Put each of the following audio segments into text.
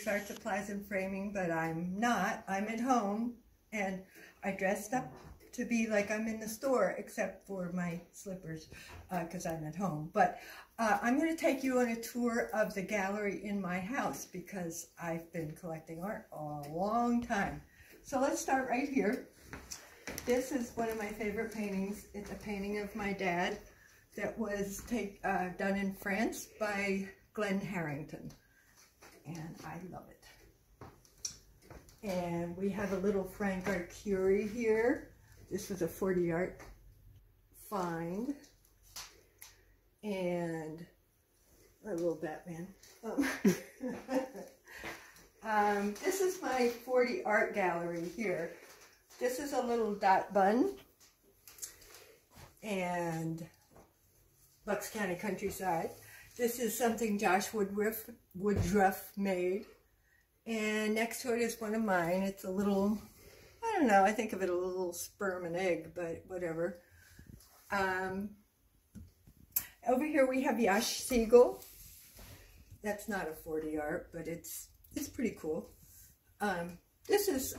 art supplies and framing, but I'm not. I'm at home, and I dressed up to be like I'm in the store, except for my slippers, because I'm at home. But I'm going to take you on a tour of the gallery in my house, because I've been collecting art a long time. So let's start right here. This is one of my favorite paintings. It's a painting of my dad that was done in France by Glenn Harrington, and I love it. And we have a little Frank Arcuri here. This was a 40 art find, and a little Batman. This is my 40 art gallery here. This is a little dot bun and Bucks County countryside. This is something Josh Woodruff made. And next to it is one of mine. It's a little, I don't know, I think of it a little sperm and egg, but whatever. Over here we have Yash Siegel. That's not a 40 art, but it's pretty cool. This is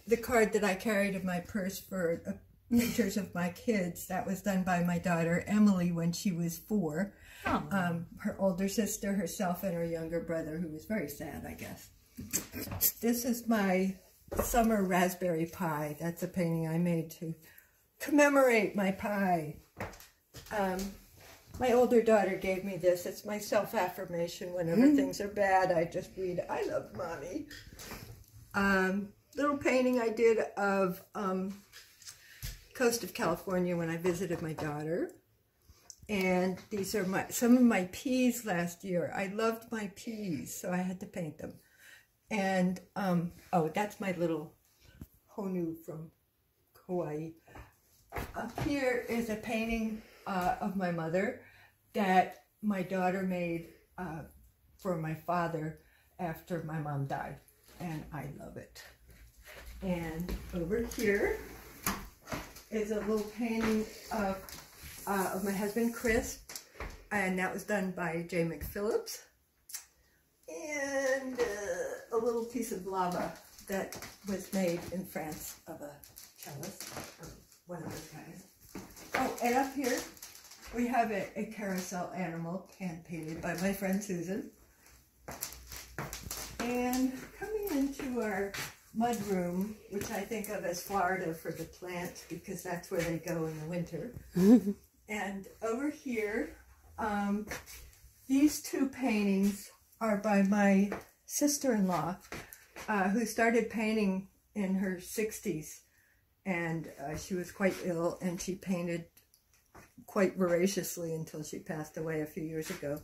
the card that I carried in my purse for pictures of my kids. That was done by my daughter Emily when she was 4. Oh. Her older sister, herself, and her younger brother, who was very sad, I guess. This is my summer raspberry pie. That's a painting I made to commemorate my pie. My older daughter gave me this. It's my self-affirmation. Whenever things are bad, I just read, "I love Mommy." Little painting I did of coast of California when I visited my daughter. And these are some of my peas last year. I loved my peas, so I had to paint them. And, oh, that's my little Honu from Hawaii. Up here is a painting of my mother that my daughter made for my father after my mom died. And I love it. And over here is a little painting of my husband Chris, and that was done by J. McPhillips. And a little piece of lava that was made in France of a cellist, or one of those guys. Oh, and up here we have a carousel animal hand painted by my friend Susan. And coming into our mud room, which I think of as Florida for the plants, because that's where they go in the winter. And over here, these 2 paintings are by my sister-in-law, who started painting in her 60s, and she was quite ill, and she painted quite voraciously until she passed away a few years ago.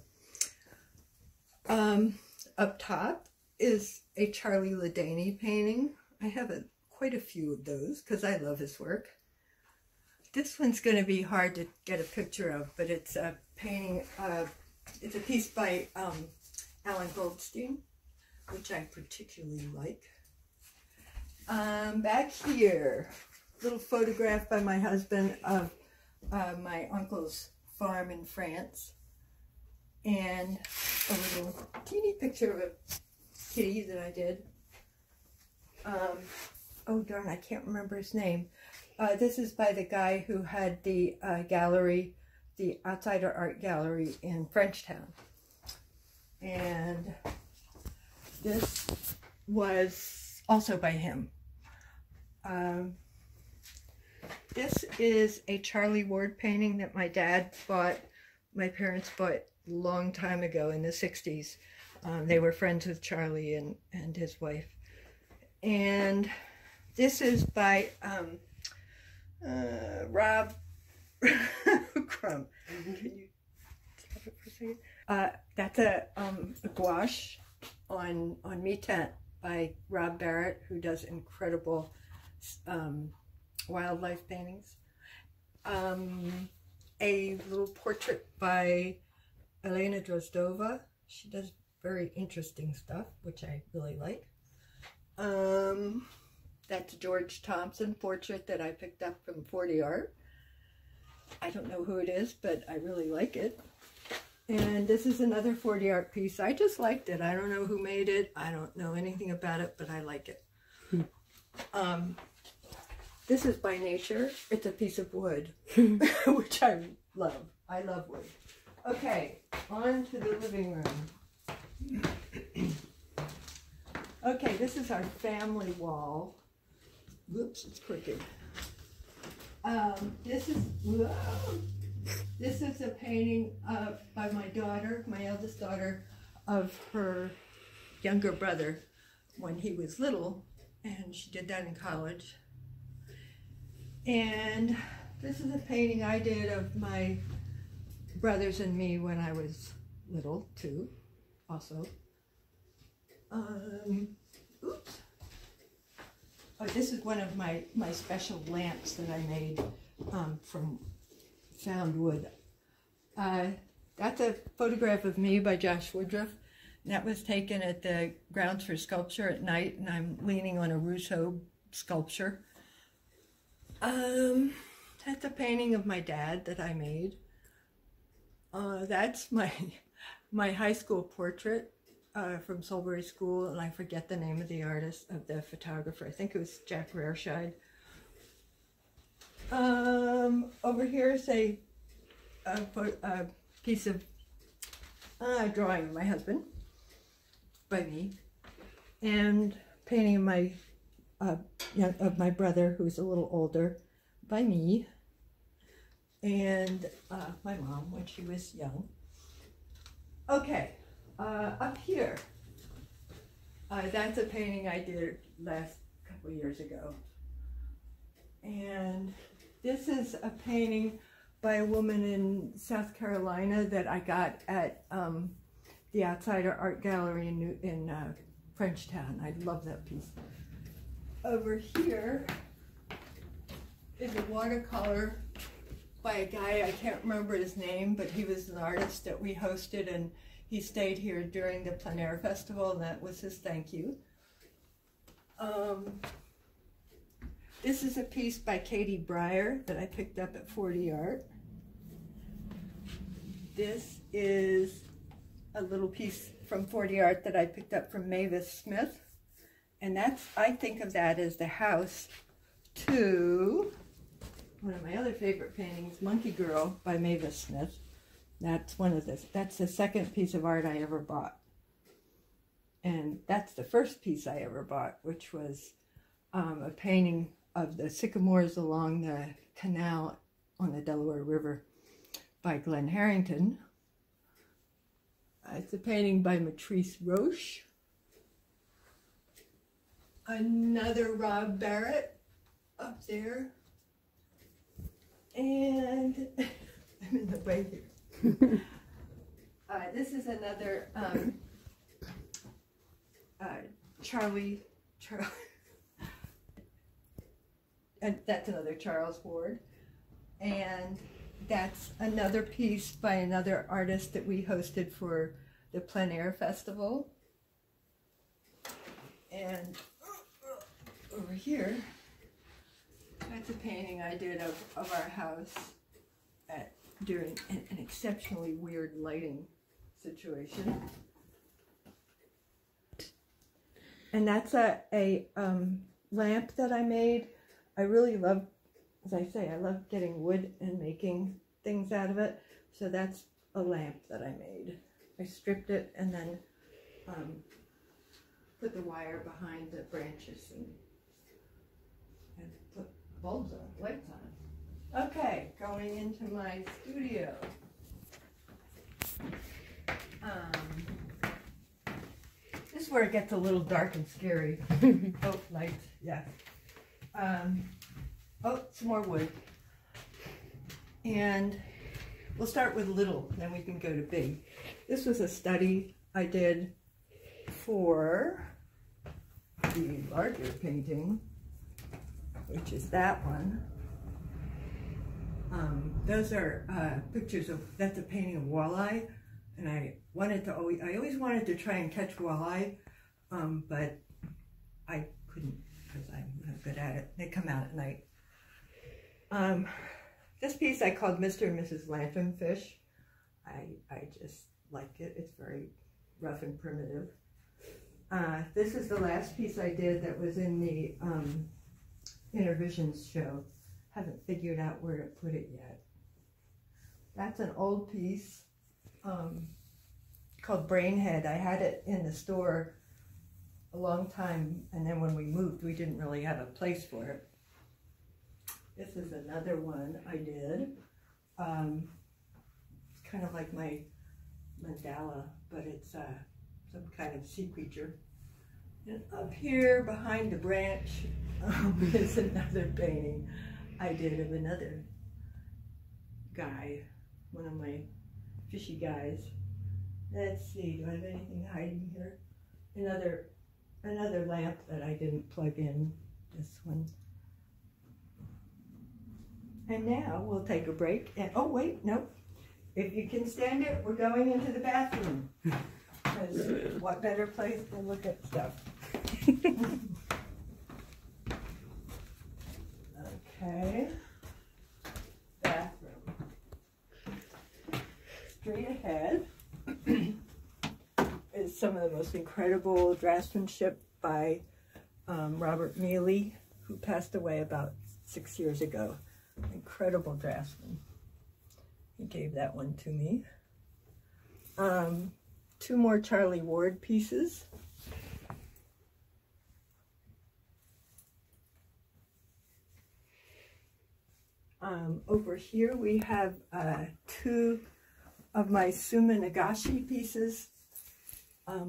Up top is a Charlie Ladaney painting. I have quite a few of those because I love his work. This one's going to be hard to get a picture of, but it's a painting, it's a piece by Alan Goldstein, which I particularly like. Back here, little photograph by my husband of my uncle's farm in France, and a little teeny picture of a kitty that I did. Oh darn, I can't remember his name. This is by the guy who had the gallery, the Outsider Art Gallery in Frenchtown. And this was also by him. This is a Charlie Ward painting that my dad bought, my parents bought a long time ago in the 60s. They were friends with Charlie and his wife. And this is by Rob Crumb. Can you stop it for a second? That's a gouache on Mi-Tent by Rob Barrett, who does incredible wildlife paintings. A little portrait by Elena Drozdova. She does very interesting stuff, which I really like. That's George Thompson portrait that I picked up from 40 Art. I don't know who it is, but I really like it. And this is another 40 art piece. I just liked it. I don't know who made it. I don't know anything about it, but I like it. This is by nature. It's a piece of wood, which I love. I love wood. Okay, on to the living room. Okay, this is our family wall. Whoops, it's crooked. This is a painting by my daughter, my eldest daughter, of her younger brother when he was little, and she did that in college. And this is a painting I did of my brothers and me when I was little too, also. Oops. Oh, this is one of my special lamps that I made from found wood. That's a photograph of me by Josh Woodruff. And that was taken at the Grounds for Sculpture at night, and I'm leaning on a Rousseau sculpture. That's a painting of my dad that I made. That's my high school portrait from Solbury School, and I forget the name of the artist, of the photographer. I think it was Jack Rarescheid. Over here is a piece of drawing of my husband by me, and painting of my brother, who's a little older, by me, and my mom when she was young. Okay, up here, that's a painting I did last couple years ago, and this is a painting by a woman in South Carolina that I got at the Outsider Art Gallery in Frenchtown. I love that piece. Over here is a watercolor by a guy, I can't remember his name, but he was an artist that we hosted, and he stayed here during the plein air festival, and that was his thank you. This is a piece by Katie Breyer that I picked up at 40 Art. This is a little piece from 40 Art that I picked up from Mavis Smith. And that's, I think of that as the house to one of my other favorite paintings, Monkey Girl by Mavis Smith. That's that's the second piece of art I ever bought. And that's the first piece I ever bought, which was a painting of the sycamores along the canal on the Delaware River by Glenn Harrington. It's a painting by Matrice Roche. Another Rob Barrett up there. And I'm in the way here. This is another Charlie, and that's another Charles Ward. And that's another piece by another artist that we hosted for the plein air festival. And over here, that's a painting I did of our house during an exceptionally weird lighting situation. And that's a lamp that I made. I really love, as I say, I love getting wood and making things out of it. So that's a lamp that I made. I stripped it and then put the wire behind the branches and put bulbs on, lights on. Okay, going into my studio. This is where it gets a little dark and scary. Oh, lights, yeah. Oh, some more wood. And we'll start with little, then we can go to big. This was a study I did for the larger painting, which is that one. Those are pictures of, that's a painting of walleye, and I always wanted to try and catch walleye, but I couldn't because I'm not good at it. They come out at night. This piece I called Mr. and Mrs. Lanternfish. I just like it. It's very rough and primitive. This is the last piece I did that was in the Intervisions show. Haven't figured out where to put it yet. That's an old piece called Brainhead. I had it in the store a long time, and then when we moved, we didn't really have a place for it. This is another one I did. It's kind of like my mandala, but it's some kind of sea creature. And up here behind the branch is another painting I did of another guy, one of my fishy guys. Let's see, do I have anything hiding here? Another lamp that I didn't plug in, this one. And now we'll take a break. And oh wait, no. If you can stand it, we're going into the bathroom. Because what better place to look at stuff? Okay. Bathroom. Straight ahead is some of the most incredible draftsmanship by Robert Mealy, who passed away about 6 years ago. Incredible draftsman. He gave that one to me. 2 more Charlie Ward pieces. Over here we have 2 of my Suma Nagashi pieces. A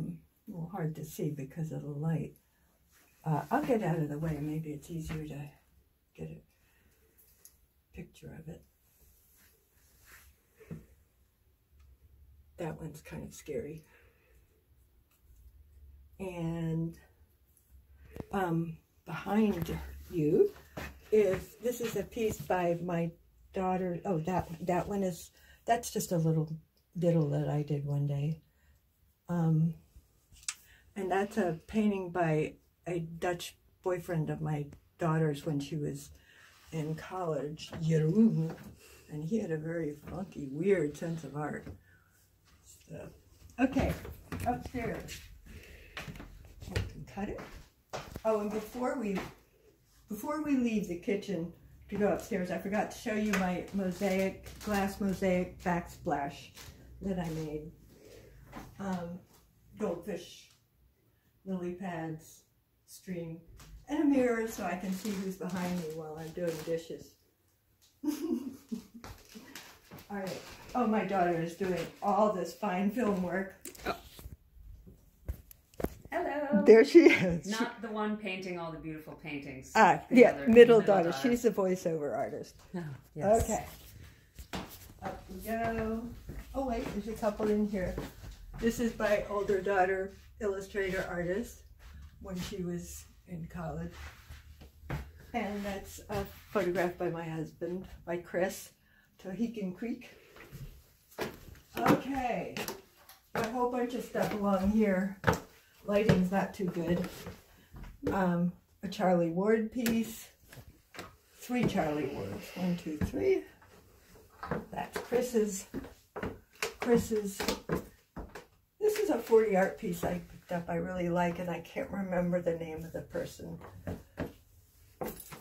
little hard to see because of the light. I'll get out of the way. Maybe it's easier to get a picture of it. That one's kind of scary. And behind you this is a piece by my daughter. Oh, that one is, that's just a little that I did one day. And that's a painting by a Dutch boyfriend of my daughter's when she was in college, Jeroen, and he had a very funky, weird sense of art. So, okay, upstairs. We can cut it. Oh, and before we leave the kitchen to go upstairs, I forgot to show you my glass mosaic backsplash that I made. Goldfish, lily pads, stream, and a mirror so I can see who's behind me while I'm doing dishes. All right. Oh, my daughter is doing all this fine film work. Oh. Hello. There she is. Not the one painting all the beautiful paintings. Yeah, middle daughter. She's a voiceover artist. Oh, yes. Okay. Up we go. Oh, wait, there's a couple in here. This is my older daughter, illustrator artist, when she was in college. And that's a photograph by my husband, by Chris, Tohican Creek. Okay, a whole bunch of stuff along here. Lighting's not too good. A Charlie Ward piece. 3 Charlie Wards. 1, 2, 3. That's Chris's. This is a 40 art piece I picked up I really like, and I can't remember the name of the person.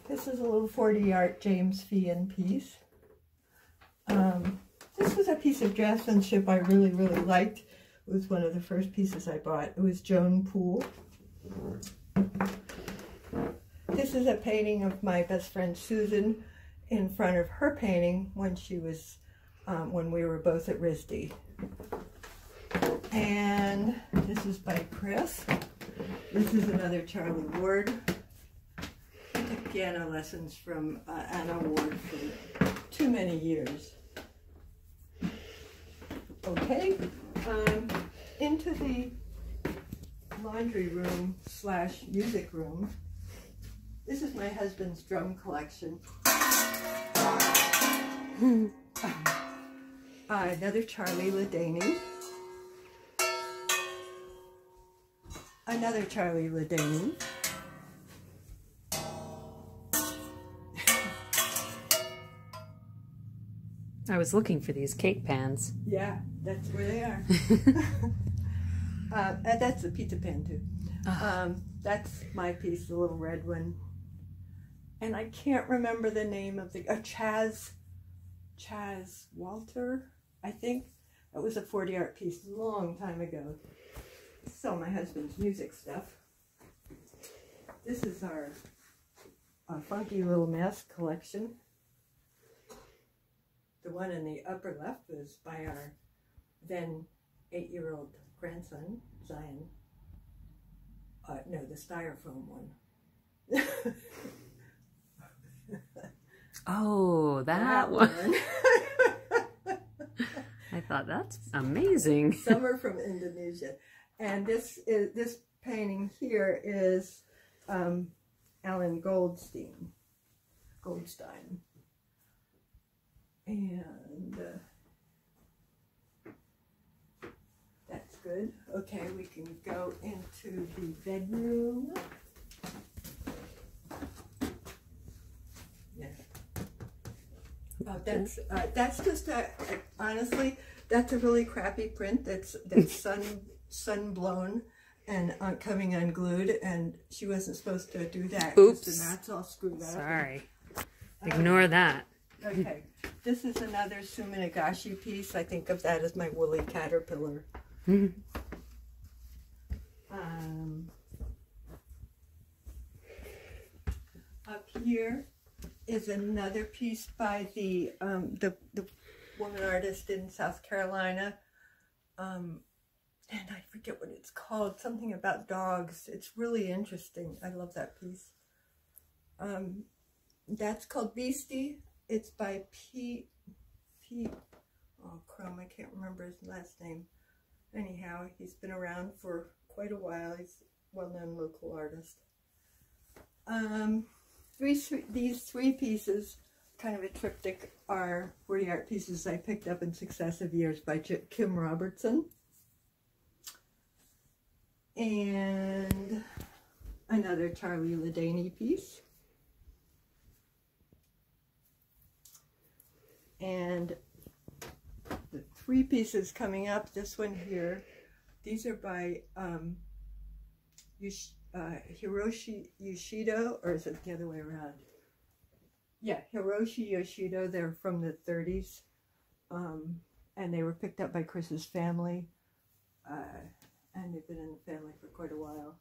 This is a little 40 art James Feehan piece. This was a piece of draftsmanship I really, really liked. It was one of the first pieces I bought. It was Joan Poole. This is a painting of my best friend Susan in front of her painting when she was, when we were both at RISD. And this is by Chris. This is another Charlie Ward. I took piano lessons from Anna Ward for too many years. Okay, into the laundry room / music room. This is my husband's drum collection. Another Charlie Ladaney. Another Charlie Ladaney. I was looking for these cake pans. Yeah, that's where they are. That's the pizza pan too. That's my piece, the little red one. And I can't remember the name of the Chaz Walter, I think. That was a 40 art piece a long time ago. So my husband's music stuff. This is our funky little mess collection. The one in the upper left was by our then 8-year-old grandson, Zion. No, the styrofoam one. Oh, that one. I thought that's amazing. Summer from Indonesia. And this painting here is Alan Goldstein. And that's good. Okay, we can go into the bedroom. Yeah. That's just honestly, that's a really crappy print. That's sun blown and coming unglued, and she wasn't supposed to do that. Oops. The knots all screwed up. Sorry. Ignore that. Okay, this is another Suminagashi piece. I think of that as my woolly caterpillar. Up here is another piece by the woman artist in South Carolina. And I forget what it's called. Something about dogs. It's really interesting. I love that piece. That's called Beastie. It's by Pete. Oh, crumb, I can't remember his last name. Anyhow, he's been around for quite a while. He's a well-known local artist. These three pieces, kind of a triptych, are 40 art pieces I picked up in successive years by Kim Robertson. And another Charlie Ladaney piece. And the three pieces coming up, this one here, these are by Hiroshi Yoshido, or is it the other way around? Yeah, Hiroshi Yoshido. They're from the 30s, and they were picked up by Chris's family, and they've been in the family for quite a while.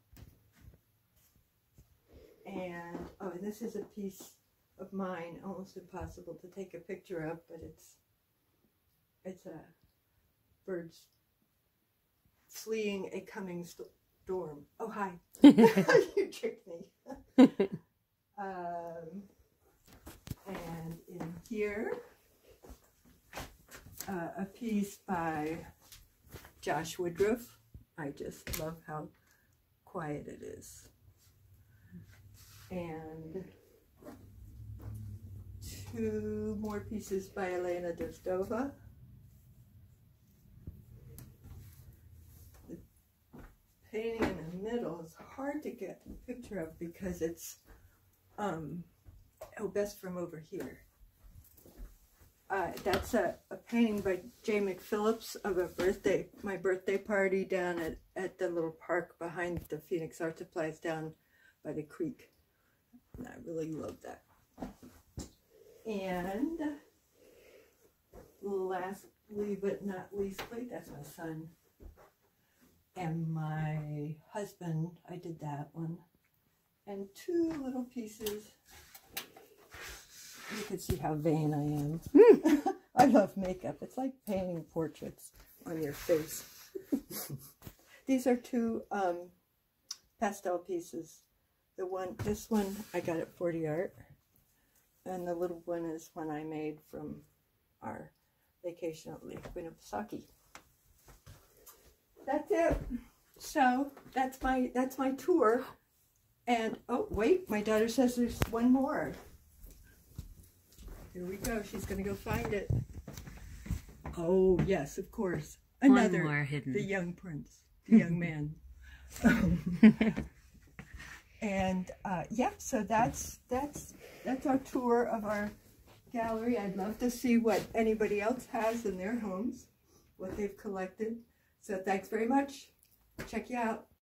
And and this is a piece of mine, almost impossible to take a picture of, but it's a birds fleeing a coming storm. Oh, hi. You tricked me. And in here, a piece by Josh Woodruff. I just love how quiet it is. And two more pieces by Elena Dostova. The painting in the middle is hard to get a picture of because it's best from over here. That's a painting by J. McPhillips of my birthday party down at the little park behind the Phoenix Art Supplies down by the creek. And I really love that. And lastly but not leastly, that's my son and my husband. I did that one. And two little pieces. You can see how vain I am. I love makeup. It's like painting portraits on your face. These are two pastel pieces. This one I got at 40 Art. And the little one is one I made from our vacation at Lake Winnipesaukee. That's it. So that's my tour. And oh wait, my daughter says there's one more. Here we go. She's gonna go find it. Oh yes, of course. Another one more hidden. The young prince, the young man. And yeah, so that's our tour of our gallery. I'd love to see what anybody else has in their homes, what they've collected. So thanks very much. Check you out.